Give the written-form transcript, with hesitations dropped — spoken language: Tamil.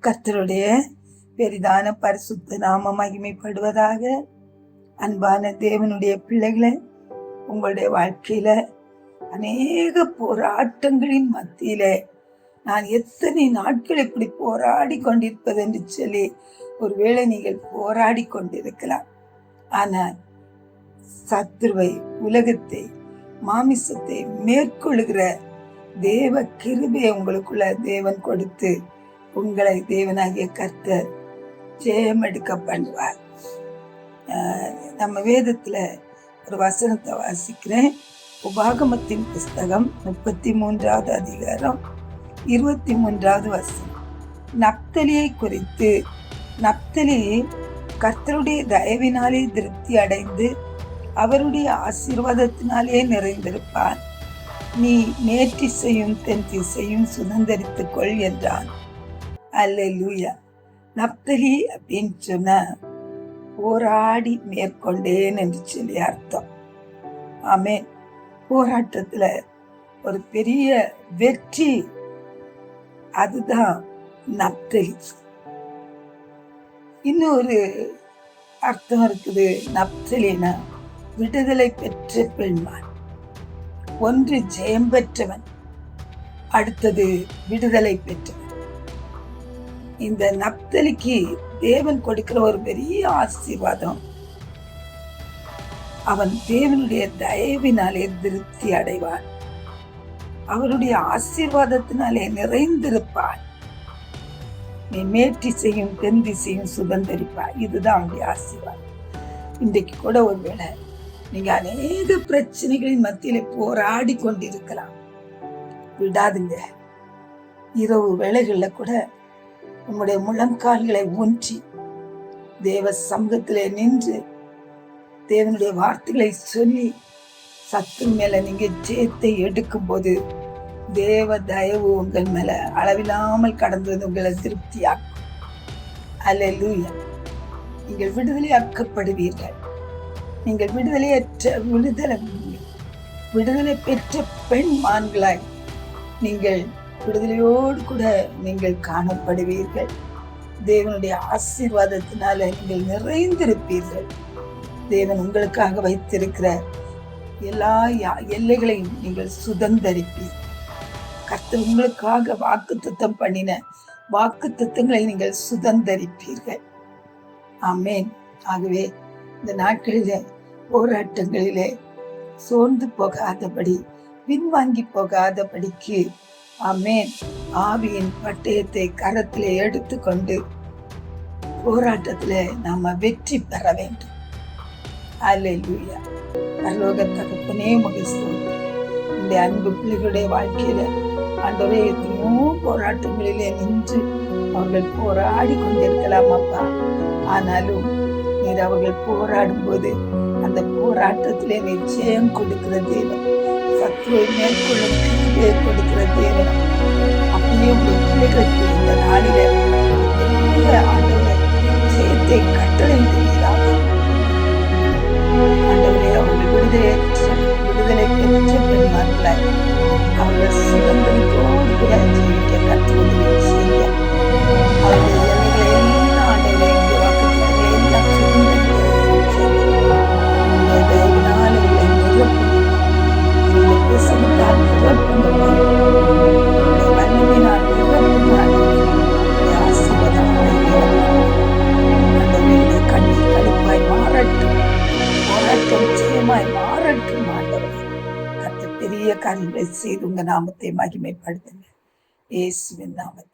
கர்த்தருடைய பெரிதான பரிசுத்த நாம மகிமைப்படுவதாக. அன்பான தேவனுடைய பிள்ளைகளை, உங்களுடைய வாழ்க்கையில அநேக போராட்டங்களின் மத்தியில நான் எத்தனை நாட்கள் இப்படி போராடி கொண்டிருப்பது என்று சொல்லி ஒருவேளை நீங்கள் போராடி கொண்டிருக்கலாம். ஆனால் சத்துருவை, உலகத்தை, மாமிசத்தை மேற்கொள்ளுகிற தேவ கிருபையை உங்களுக்குள்ள தேவன் கொடுத்து உங்களை தேவனாகிய கர்த்தர் ஜெயம் எடுக்க பண்ணுவார். நம்ம வேதத்துல ஒரு வசனத்தை வாசிக்கிறேன். உபாகமத்தின் புஸ்தகம் 33வது அதிகாரம் 23வது வசனம். நப்தலியை குறித்து, நப்தலி கர்த்தருடைய தயவினாலே திருப்தி அடைந்து அவருடைய ஆசீர்வாதத்தினாலே நிறைந்திருப்பான். நீ மேற்றிசையும் தென் திசையும் சுதந்தரித்துக் கொள் என்றான். அல்லேலூயா. நப்தலி அப்படின்னு சொன்ன போராடி மேற்கொண்டேன் என்று சொல்லி அர்த்தம். ஆமென். போராட்டத்துல ஒரு பெரிய வெற்றி, அதுதான் நப்தலி. இன்னொரு அர்த்தம் இருக்குது. நப்தலினா விடுதலை பெற்ற பெண்மான். ஒன்று ஜெயம் பெற்றவன், அடுத்தது விடுதலை பெற்றவன். இந்த நப்தலிக்கு தேவன் கொடுக்கிற ஒரு பெரிய ஆசீர்வாதம், அவன் தேவனுடைய தயவினாலே திருப்தி அடைவான், அவருடைய ஆசீர்வாதத்தினாலே நிறைந்திருப்பான். நீ மேற்றிசையும் தென் திசையும் சுதந்தரிப்பான். இதுதான் அவனுடைய ஆசீர்வாதம். இன்றைக்கு கூட ஒருவேளை நீங்க அநேக பிரச்சனைகளின் மத்தியில போராடி கொண்டிருக்கலாம். விடாதுங்க. இரவு வேளைகள்ல கூட உங்களுடைய முழங்கால்களை ஊன்றி தேவ சமூகத்திலே நின்று தேவனுடைய வார்த்தைகளை சொல்லி சத்து மேல நீங்க ஜெயத்தை எடுக்கும் போது தேவ தயவு உங்கள் மேல அளவில்லாமல் கடந்தது உங்களை திருப்தியாக்கும். அல்லேலூயா. நீங்கள் விடுதலையாக்கப்படுவீர்கள். நீங்கள் விடுதலை பெற்ற பெண் மான்களாய் நீங்கள் விடுதலையோடு கூட நீங்கள் காணப்படுவீர்கள். தேவனுடைய ஆசீர்வாதத்தினால நீங்கள் நிறைந்திருப்பீர்கள். தேவன் உங்களுக்காக வைத்திருக்கிற எல்லா எல்லைகளையும் நீங்கள் சுதந்தரிப்பீர்கள். கர்த்தர் உங்களுக்காக வாக்குத்தத்தம் பண்ணின வாக்குத்தத்தங்களை நீங்கள் சுதந்தரிப்பீர்கள். ஆமென். ஆகவே இந்த நாட்களிலே போராட்டங்களிலே சோர்ந்து போகாதபடி, பின்வாங்கி போகாதபடிக்கு, ஆமென், ஆவியின் பட்டயத்தை கரத்திலே எடுத்துக்கொண்டு போராட்டத்திலே நாம வெற்றி பெற வேண்டும். அல்லேலூயா. பரலோக தகப்பனே, உமக்கு ஸ்தோத்திரம். இந்த அன்பு பிள்ளைகளுடைய வாழ்க்கையில ஆண்டவரே எத்தனையோ போராட்டங்களிலே நின்று அவர்கள் போராடி கொண்டிருக்கலாம் அப்பா. ஆனாலும் நீர் அவர்கள் போராடும் போது அந்த போராட்டத்திலே நிச்சயம் கொடுக்கிற தேவன், சத்துருவை மேற்கொள்ளும் கிருபையை கொடுக்கிற தேவன். அப்படியே உடைய பிள்ளைகளுக்கு இந்த நாளிலே ஆண்டவரை ஜெயத்தை கட்டளையிடுவீராக. ஆண்டவரே, அவர்கள் விடுதலை பெற்ற பெண்மார்களாய் அவர்கள் சுதந்திரத்தோடு கூட ஜீவிக்க கற்று உதவி செய்ய அவருடைய எல்லைகளை எல்லாம் ஆண்டவரை வாக்குத்தத்தங்களை எல்லாம் சுதந்திரத்தினால் உங்களை நிரப்பும் பிரசனத்தால் நிரப்பும் வல்லமையினால் நிரப்பும் ஆசீர்வாதங்களை ஆண்டவருடைய கண்ணீர் கழிப்பாய் மாறட்டும், போராட்டம் ஜெயமாய் மாறட்டும். ஆண்டவர் கர்த்தர் பெரிய காரியங்களை செய்து உங்க நாமத்தை மகிமைப்படுத்துங்க. இயேசுவின் நாமத்தில்.